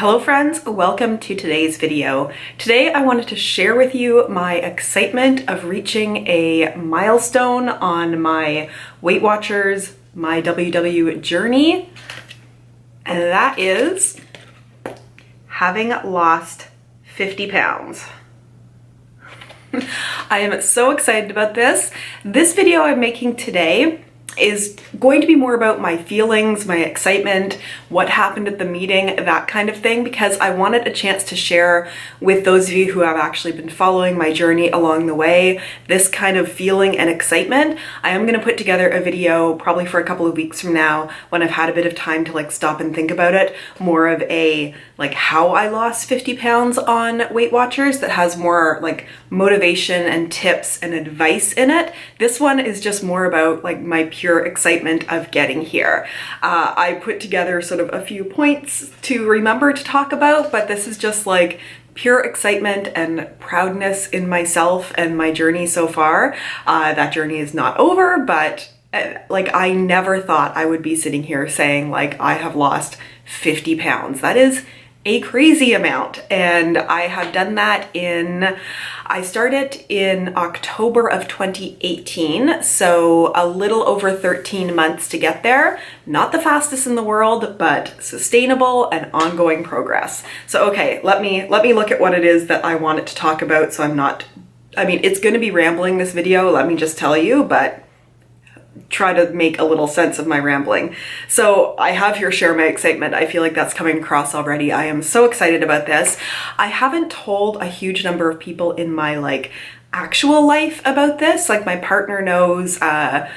Hello friends, welcome to today's video. Today I wanted to share with you my excitement of reaching a milestone on my Weight Watchers MyWW journey, and that is having lost 50 pounds. I am so excited about this. This video I'm making today is going to be more about my feelings, my excitement, what happened at the meeting, that kind of thing, because I wanted a chance to share with those of you who have actually been following my journey along the way, this kind of feeling and excitement. I am going to put together a video probably for a couple of weeks from now when I've had a bit of time to stop and think about it, more of a how I lost 50 pounds on Weight Watchers that has more motivation and tips and advice in it. This one is just more about my pure excitement of getting here. I put together sort of a few points to remember to talk about, but this is just pure excitement and proudness in myself and my journey so far. That journey is not over, but I never thought I would be sitting here saying I have lost 50 pounds. That is a crazy amount, and I have done that I started in October of 2018, so a little over 13 months to get there. Not the fastest in the world, but sustainable and ongoing progress. So okay, let me look at what it is that I wanted to talk about, so it's going to be rambling, this video, let me just tell you, but try to make a little sense of my rambling. So I have here share my excitement. I feel like that's coming across already. I am so excited about this. I haven't told a huge number of people in my actual life about this. My partner knows, a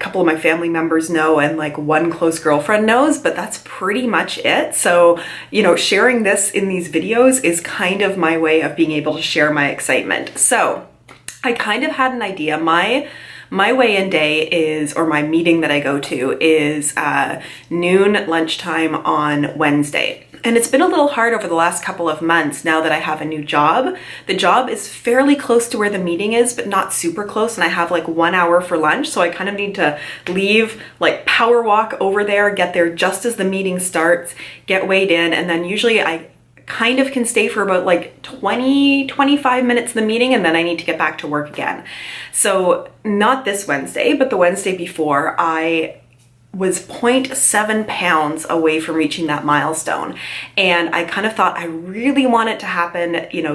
couple of my family members know, and one close girlfriend knows, but that's pretty much it. So, sharing this in these videos is kind of my way of being able to share my excitement. So I kind of had an idea. My weigh-in day is, or my meeting that I go to is noon lunchtime on Wednesday. And it's been a little hard over the last couple of months now that I have a new job. The job is fairly close to where the meeting is, but not super close. And I have 1 hour for lunch. So I kind of need to leave, power walk over there, get there just as the meeting starts, get weighed in. And then usually I kind of can stay for about 20-25 minutes in the meeting, and then I need to get back to work again. So not this Wednesday, but the Wednesday before, I was 0.7 pounds away from reaching that milestone. And I kind of thought I really want it to happen,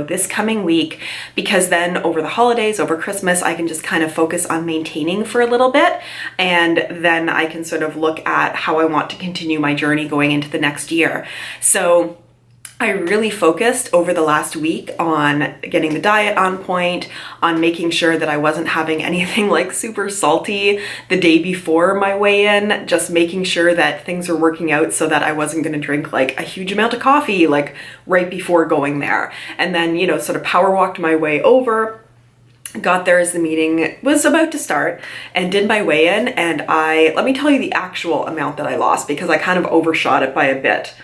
this coming week, because then over the holidays, over Christmas, I can just kind of focus on maintaining for a little bit. And then I can sort of look at how I want to continue my journey going into the next year. So I really focused over the last week on getting the diet on point, on making sure that I wasn't having anything super salty the day before my weigh-in, just making sure that things were working out so that I wasn't going to drink a huge amount of coffee right before going there. And then, sort of power walked my way over, got there as the meeting was about to start, and did my weigh-in. And let me tell you the actual amount that I lost, because I kind of overshot it by a bit.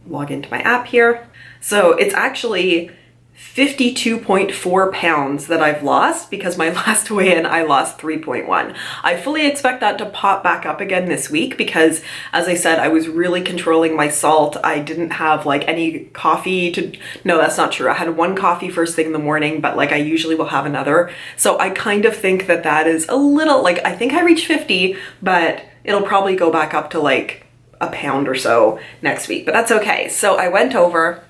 Log into my app here. So it's actually 52.4 pounds that I've lost, because my last weigh-in I lost 3.1. I fully expect that to pop back up again this week, because as I said, I was really controlling my salt. I didn't have any coffee no, that's not true. I had one coffee first thing in the morning, but I usually will have another. So I kind of think that is a little, I think I reached 50, but it'll probably go back up to a pound or so next week, but that's okay. So I went over,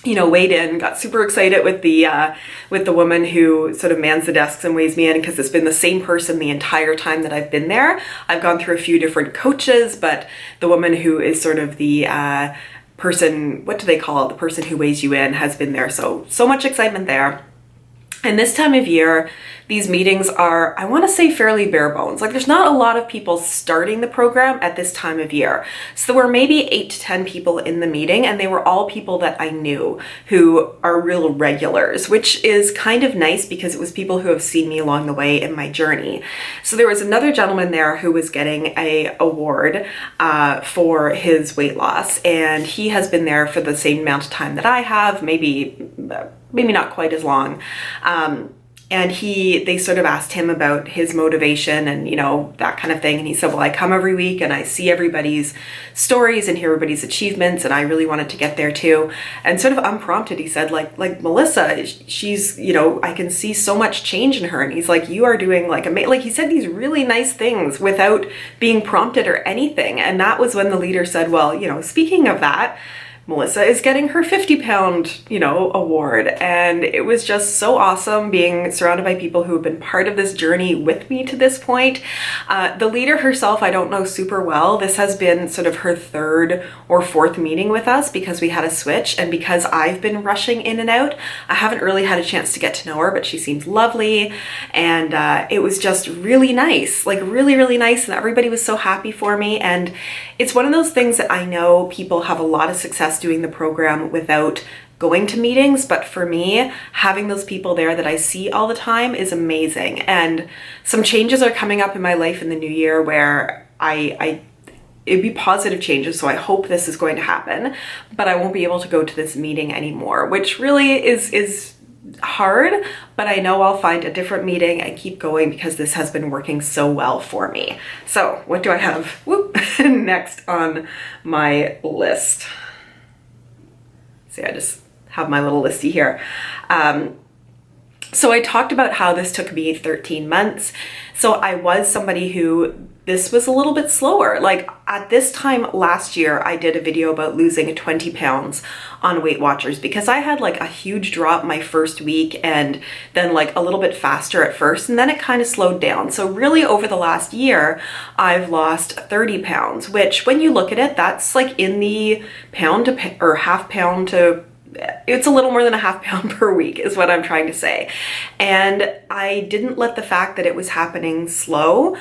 weighed in, got super excited with the woman who sort of mans the desks and weighs me in, because it's been the same person the entire time that I've been there. I've gone through a few different coaches, but the woman who is sort of the person, what do they call it? The person who weighs you in has been there. So much excitement there. And this time of year, these meetings are, I want to say, fairly bare bones. There's not a lot of people starting the program at this time of year. So there were maybe 8 to 10 people in the meeting, and they were all people that I knew who are real regulars, which is kind of nice because it was people who have seen me along the way in my journey. So there was another gentleman there who was getting an award for his weight loss, and he has been there for the same amount of time that I have, maybe not quite as long. and they sort of asked him about his motivation and, you know, that kind of thing. And he said, well, I come every week and I see everybody's stories and hear everybody's achievements, and I really wanted to get there too. And sort of unprompted, he said, like Melissa, she's, you know, I can see so much change in her. And he's like, you are doing like he said these really nice things without being prompted or anything. And that was when the leader said, well, you know, speaking of that, Melissa is getting her 50-pound, you know, award. And it was just so awesome being surrounded by people who have been part of this journey with me to this point. The leader herself, I don't know super well. This has been sort of her third or fourth meeting with us because we had a switch, and because I've been rushing in and out, I haven't really had a chance to get to know her, but she seems lovely. And it was just really nice, like really, really nice. And everybody was so happy for me. And it's one of those things that I know people have a lot of success doing the program without going to meetings, but for me, having those people there that I see all the time is amazing. And some changes are coming up in my life in the new year where it'd be positive changes, so I hope this is going to happen, but I won't be able to go to this meeting anymore, which really is hard, but I know I'll find a different meeting and keep going because this has been working so well for me. So what do I have next on my list? See, I just have my little listy here. So I talked about how this took me 13 months. So I was somebody who, this was a little bit slower. Like at this time last year, I did a video about losing 20 pounds on Weight Watchers because I had like a huge drop my first week and then like a little bit faster at first, and then it kind of slowed down. So really over the last year, I've lost 30 pounds, which when you look at it, that's like in the pound to or half pound to, it's a little more than a half pound per week is what I'm trying to say. And I didn't let the fact that it was happening slow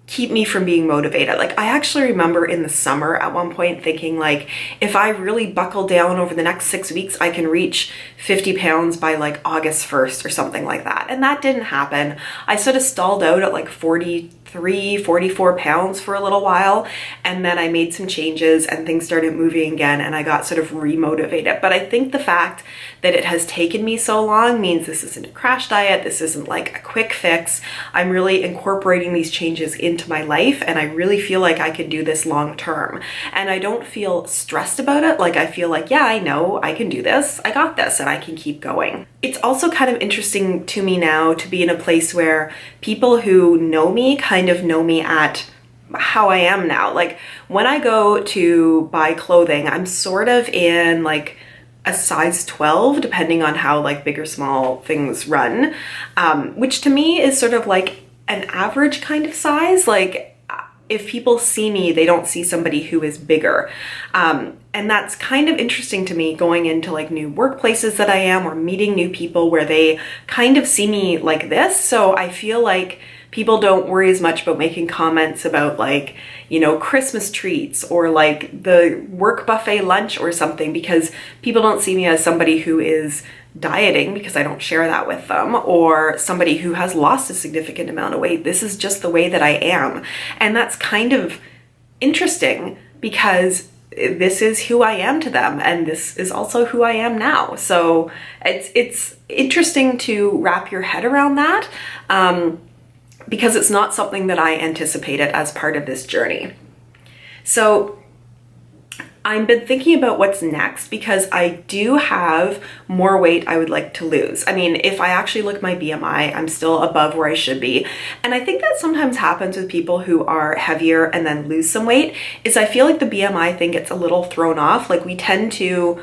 keep me from being motivated. Like I actually remember in the summer at one point thinking like, if I really buckle down over the next 6 weeks, I can reach 50 pounds by like August 1st or something like that. And that didn't happen. I sort of stalled out at like 43, 44 pounds for a little while. And then I made some changes and things started moving again and I got sort of remotivated. But I think the fact that it has taken me so long means this isn't a crash diet. This isn't like a quick fix. I'm really incorporating these changes into my life, and I really feel like I can do this long term. And I don't feel stressed about it. Like I feel like, yeah, I know I can do this. I got this and I can keep going. It's also kind of interesting to me now to be in a place where people who know me kind of know me at how I am now. Like when I go to buy clothing, I'm sort of in like a size 12, depending on how like big or small things run, which to me is sort of like an average kind of size. Like if people see me, they don't see somebody who is bigger. And that's kind of interesting to me going into like new workplaces that I am or meeting new people where they kind of see me like this. So I feel like people don't worry as much about making comments about like, you know, Christmas treats or like the work buffet lunch or something, because people don't see me as somebody who is dieting because I don't share that with them, or somebody who has lost a significant amount of weight. This is just the way that I am. And that's kind of interesting because this is who I am to them, and this is also who I am now. So it's interesting to wrap your head around that, because it's not something that I anticipated as part of this journey. So I've been thinking about what's next because I do have more weight I would like to lose. I mean, if I actually look at my BMI, I'm still above where I should be. And I think that sometimes happens with people who are heavier and then lose some weight, is I feel like the BMI thing gets a little thrown off. Like we tend to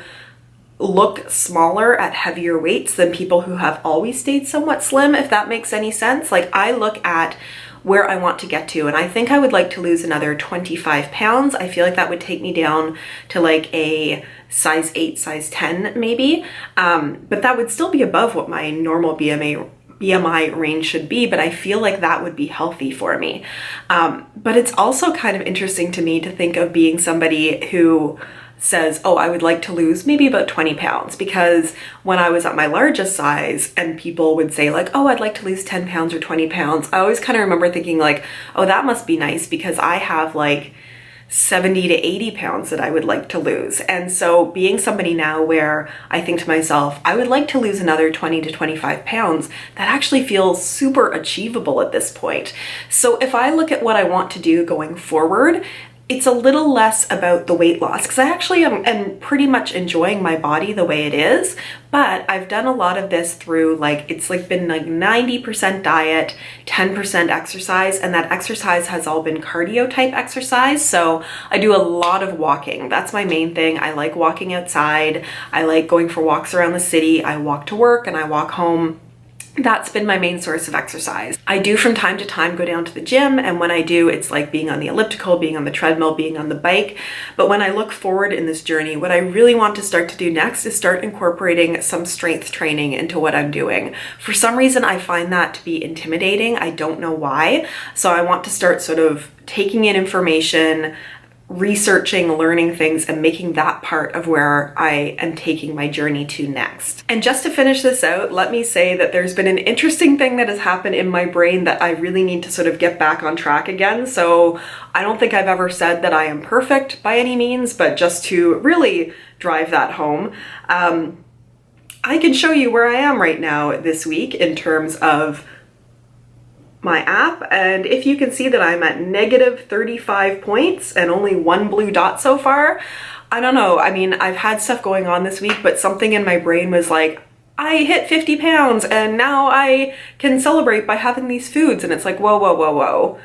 look smaller at heavier weights than people who have always stayed somewhat slim, if that makes any sense. Like I look at where I want to get to, and I think I would like to lose another 25 pounds. I feel like that would take me down to like a size 8, size 10 maybe, but that would still be above what my normal BMI range should be, but I feel like that would be healthy for me. But it's also kind of interesting to me to think of being somebody who says, oh, I would like to lose maybe about 20 pounds, because when I was at my largest size and people would say like, oh, I'd like to lose 10 pounds or 20 pounds, I always kind of remember thinking like, oh, that must be nice because I have like 70 to 80 pounds that I would like to lose. And so being somebody now where I think to myself, I would like to lose another 20 to 25 pounds, that actually feels super achievable at this point. So if I look at what I want to do going forward, it's a little less about the weight loss, because I actually am pretty much enjoying my body the way it is, but I've done a lot of this through it's been like 90% diet, 10% exercise, and that exercise has all been cardio type exercise. So I do a lot of walking. That's my main thing. I like walking outside. I like going for walks around the city. I walk to work and I walk home. That's been my main source of exercise. I do from time to time go down to the gym, and when I do, it's like being on the elliptical, being on the treadmill, being on the bike. But when I look forward in this journey, what I really want to start to do next is start incorporating some strength training into what I'm doing. For some reason, I find that to be intimidating. I don't know why. So I want to start sort of taking in information, researching, learning things, and making that part of where I am taking my journey to next. And just to finish this out, let me say that there's been an interesting thing that has happened in my brain that I really need to sort of get back on track again. So I don't think I've ever said that I am perfect by any means, but just to really drive that home, I can show you where I am right now this week in terms of my app, and if you can see that I'm at negative 35 points and only one blue dot so far, I don't know. I mean, I've had stuff going on this week, but something in my brain was like, I hit 50 pounds and now I can celebrate by having these foods. And it's like, whoa, whoa, whoa, whoa.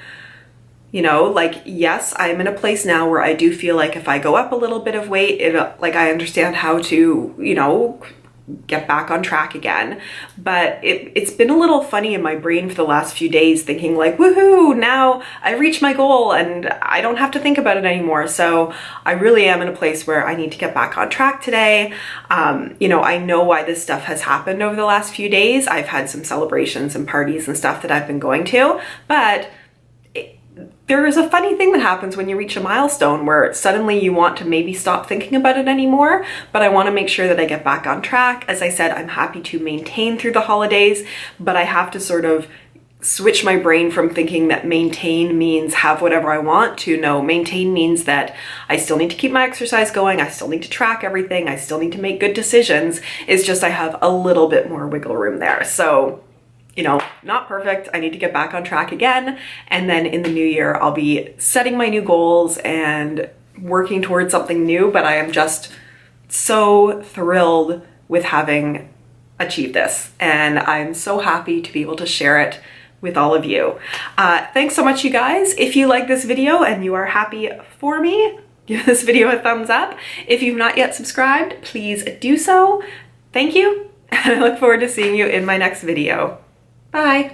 You know, like, yes, I'm in a place now where I do feel like if I go up a little bit of weight, I understand how to, get back on track again. But it's been a little funny in my brain for the last few days, thinking like, woohoo, now I reached my goal and I don't have to think about it anymore. So I really am in a place where I need to get back on track today. I know why this stuff has happened over the last few days. I've had some celebrations and parties and stuff that I've been going to, but there is a funny thing that happens when you reach a milestone where suddenly you want to maybe stop thinking about it anymore, but I want to make sure that I get back on track. As I said, I'm happy to maintain through the holidays, but I have to sort of switch my brain from thinking that maintain means have whatever I want to no, maintain means that I still need to keep my exercise going. I still need to track everything. I still need to make good decisions. It's just I have a little bit more wiggle room there. So not perfect. I need to get back on track again. And then in the new year, I'll be setting my new goals and working towards something new. But I am just so thrilled with having achieved this. And I'm so happy to be able to share it with all of you. Thanks so much, you guys. If you like this video and you are happy for me, give this video a thumbs up. If you've not yet subscribed, please do so. Thank you. And I look forward to seeing you in my next video. Bye.